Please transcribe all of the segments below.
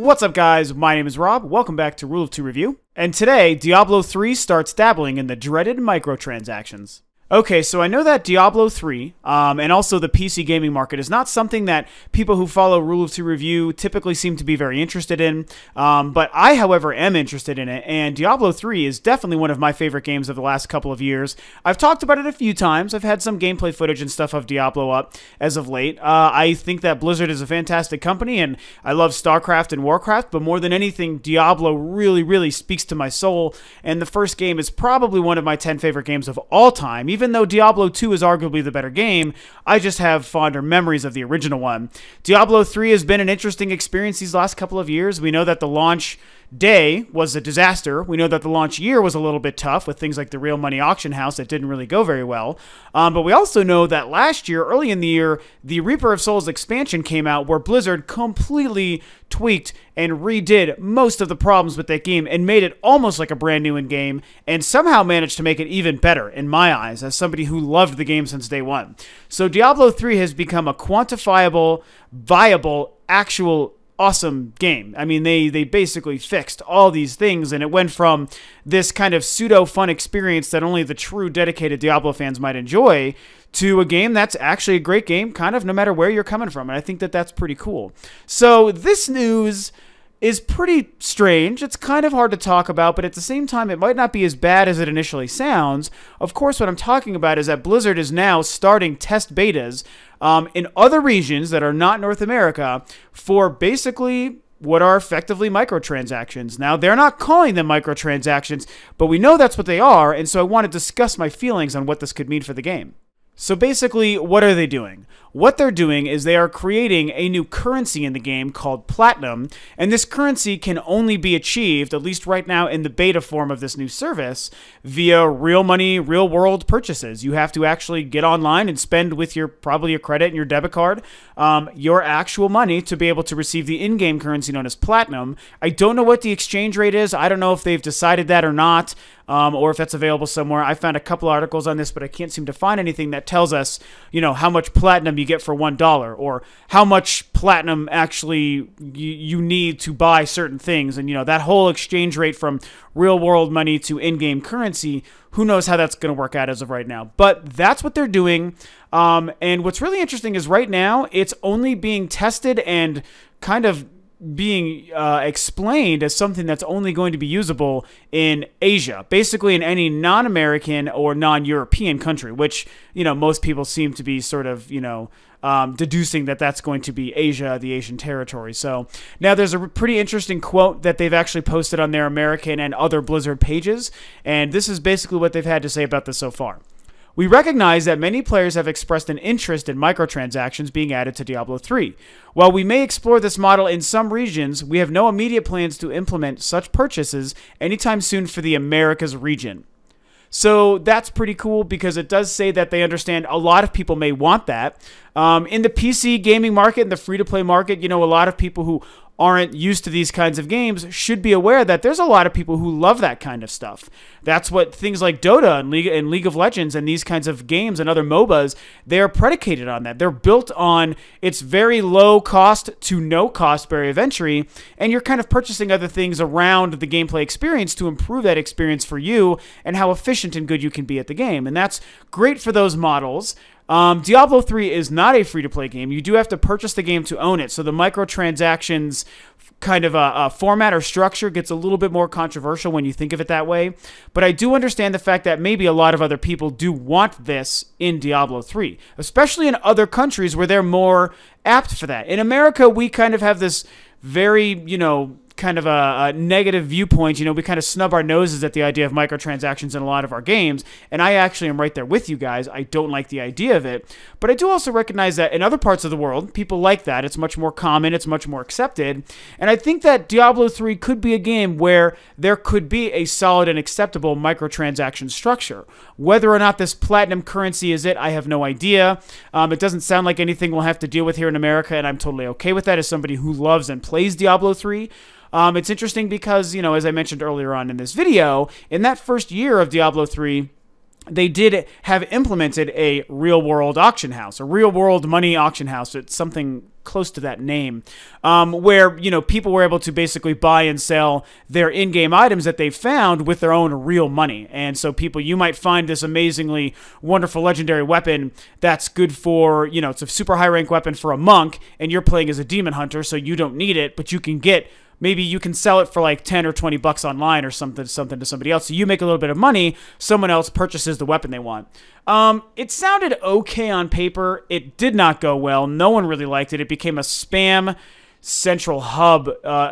What's up, guys? My name is Rob. Welcome back to Rule of Two Review. And today, Diablo 3 starts dabbling in the dreaded microtransactions. Okay, so I know that Diablo 3 and also the PC gaming market is not something that people who follow Rule of Two Review typically seem to be very interested in, but I, however, am interested in it, and Diablo 3 is definitely one of my favorite games of the last couple of years. I've talked about it a few times. I've had some gameplay footage and stuff of Diablo up as of late. I think that Blizzard is a fantastic company, and I love StarCraft and Warcraft, but more than anything, Diablo really speaks to my soul, and the first game is probably one of my 10 favorite games of all time. Even though Diablo 2 is arguably the better game, I just have fonder memories of the original one. Diablo 3 has been an interesting experience these last couple of years. We know that the launch day was a disaster. We know that the launch year was a little bit tough with things like the Real Money Auction House that didn't really go very well. But we also know that last year, early in the year, the Reaper of Souls expansion came out where Blizzard completely tweaked and redid most of the problems with that game and made it almost like a brand new in-game and somehow managed to make it even better in my eyes as somebody who loved the game since day one. So Diablo 3 has become a quantifiable, viable, actual awesome game. I mean, they basically fixed all these things, and it went from this kind of pseudo-fun experience that only the true dedicated Diablo fans might enjoy to a game that's actually a great game, kind of no matter where you're coming from, and I think that that's pretty cool. So this news is pretty strange. It's kind of hard to talk about, but at the same time, it might not be as bad as it initially sounds. Of course, what I'm talking about is that Blizzard is now starting test betas in other regions that are not North America for basically what are effectively microtransactions. Now, they're not calling them microtransactions, but we know that's what they are, and so I want to discuss my feelings on what this could mean for the game. So basically, what are they doing? What they're doing is they are creating a new currency in the game called Platinum, and this currency can only be achieved, at least right now in the beta form of this new service, via real money, real world purchases. You have to actually get online and spend with probably your credit and your debit card, your actual money to be able to receive the in-game currency known as Platinum. I don't know what the exchange rate is. I don't know if they've decided that or not. Or if that's available somewhere. I found a couple articles on this, but I can't seem to find anything that tells us, you know, how much platinum you get for $1 or how much platinum actually you need to buy certain things. And, you know, that whole exchange rate from real world money to in-game currency, who knows how that's going to work out as of right now. But that's what they're doing. And what's really interesting is right now, it's only being tested and kind of being explained as something that's only going to be usable in Asia, basically in any non-American or non-European country, which, you know, most people seem to be sort of, you know, deducing that that's going to be Asia, the Asian territory. So now there's a pretty interesting quote that they've actually posted on their American and other Blizzard pages, and this is basically what they've had to say about this so far. We recognize that many players have expressed an interest in microtransactions being added to Diablo 3. While we may explore this model in some regions, we have no immediate plans to implement such purchases anytime soon for the Americas region. So that's pretty cool because it does say that they understand a lot of people may want that. In the PC gaming market and the free-to-play market, you know, a lot of people who aren't used to these kinds of games should be aware that there's a lot of people who love that kind of stuff. That's what things like Dota and League of Legends and these kinds of games and other MOBAs, they're predicated on that. They're built on its very low cost to no cost barrier of entry, and you're kind of purchasing other things around the gameplay experience to improve that experience for you and how efficient and good you can be at the game. And that's great for those models. Diablo 3 is not a free-to-play game. You do have to purchase the game to own it, so the microtransactions kind of a format or structure gets a little bit more controversial when you think of it that way. But I do understand the fact that maybe a lot of other people do want this in Diablo 3, especially in other countries where they're more apt for that. In America, we kind of have this very, you know, kind of a negative viewpoint. You know, we kind of snub our noses at the idea of microtransactions in a lot of our games, and I actually am right there with you guys. I don't like the idea of it, but I do also recognize that in other parts of the world, people like that. It's much more common, it's much more accepted, and I think that Diablo 3 could be a game where there could be a solid and acceptable microtransaction structure. Whether or not this platinum currency is it, I have no idea. It doesn't sound like anything we'll have to deal with here in America, and I'm totally okay with that as somebody who loves and plays Diablo 3. It's interesting because, you know, as I mentioned earlier on in this video, in that first year of Diablo 3, they did have implemented a real-world auction house, a real-world money auction house. It's something close to that name, where, you know, people were able to basically buy and sell their in-game items that they found with their own real money. And so people, you might find this amazingly wonderful legendary weapon that's good for, you know, it's a super high-rank weapon for a monk, and you're playing as a demon hunter, so you don't need it, but you can get, maybe you can sell it for like 10 or 20 bucks online or something to somebody else. So you make a little bit of money. Someone else purchases the weapon they want. It sounded okay on paper. It did not go well. No one really liked it. It became a spam central hub.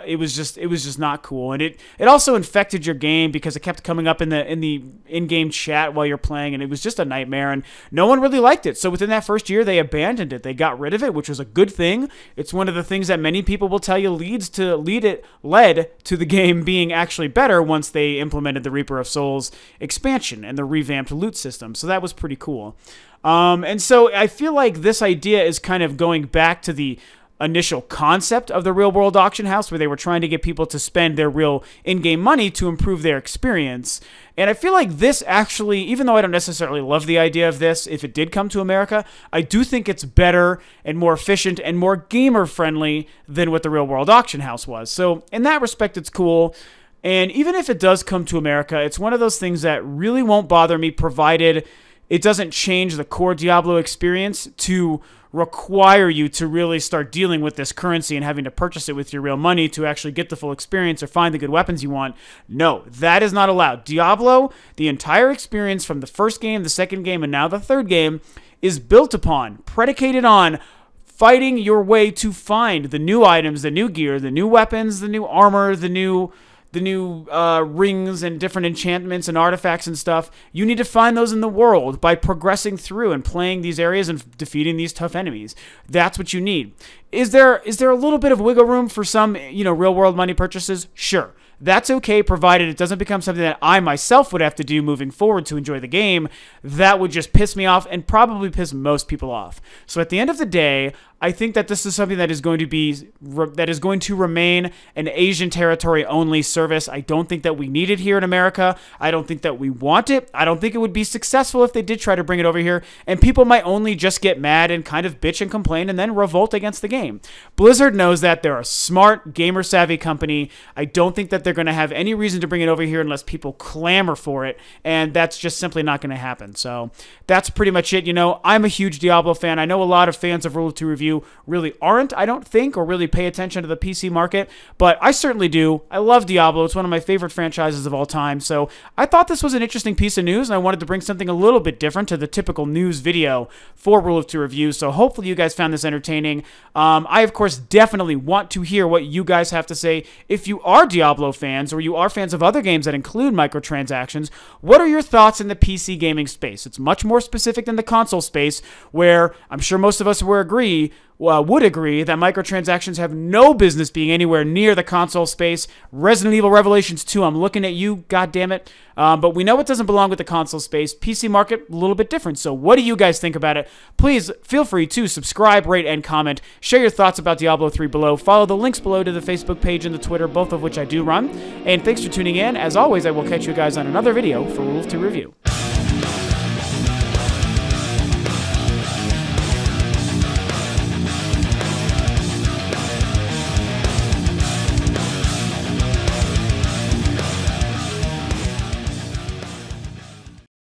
It was just not cool, and it also infected your game because it kept coming up in the in-game chat while you're playing, and it was just a nightmare, and no one really liked it. So within that first year, they abandoned it. They got rid of it, which was a good thing. It's one of the things that many people will tell you led to the game being actually better once they implemented the Reaper of Souls expansion and the revamped loot system. So that was pretty cool. And so I feel like this idea is kind of going back to the initial concept of the real-world auction house, where they were trying to get people to spend their real in-game money to improve their experience. And I feel like this actually, even though I don't necessarily love the idea of this, if it did come to America, I do think it's better and more efficient and more gamer-friendly than what the real-world auction house was. So in that respect, it's cool. And even if it does come to America, it's one of those things that really won't bother me, provided it doesn't change the core Diablo experience to require you to really start dealing with this currency and having to purchase it with your real money to actually get the full experience or find the good weapons you want. No, that is not allowed. Diablo, the entire experience from the first game, the second game, and now the third game is built upon, predicated on fighting your way to find the new items, the new gear, the new weapons, the new armor, the new rings and different enchantments and artifacts and stuff. You need to find those in the world by progressing through and playing these areas and defeating these tough enemies. That's what you need. Is there a little bit of wiggle room for some, you know, real world money purchases? Sure. That's okay, provided it doesn't become something that I myself would have to do moving forward to enjoy the game. That would just piss me off and probably piss most people off. So at the end of the day, I think that this is something that is going to remain an Asian territory only service. I don't think that we need it here in America. I don't think that we want it. I don't think it would be successful if they did try to bring it over here, and people might only just get mad and kind of bitch and complain and then revolt against the game. Blizzard knows that. They're a smart, gamer-savvy company. I don't think that they're going to have any reason to bring it over here unless people clamor for it, and that's just simply not going to happen. So that's pretty much it. You know, I'm a huge Diablo fan. I know a lot of fans of Rule of Two Review really aren't, I don't think, or really pay attention to the PC market, but I certainly do. I love Diablo. It's one of my favorite franchises of all time, so I thought this was an interesting piece of news, and I wanted to bring something a little bit different to the typical news video for Rule of Two Review, so hopefully you guys found this entertaining. I, of course, definitely want to hear what you guys have to say. If you are Diablo fans, or you are fans of other games that include microtransactions, what are your thoughts in the PC gaming space? It's much more specific than the console space, where I'm sure most of us would agree that microtransactions have no business being anywhere near the console space. Resident Evil Revelations 2, I'm looking at you, goddammit. But we know it doesn't belong with the console space. PC market, a little bit different. So what do you guys think about it? Please feel free to subscribe, rate, and comment. Share your thoughts about Diablo 3 below. Follow the links below to the Facebook page and the Twitter, both of which I do run. And thanks for tuning in. As always, I will catch you guys on another video for Rule of Two Review.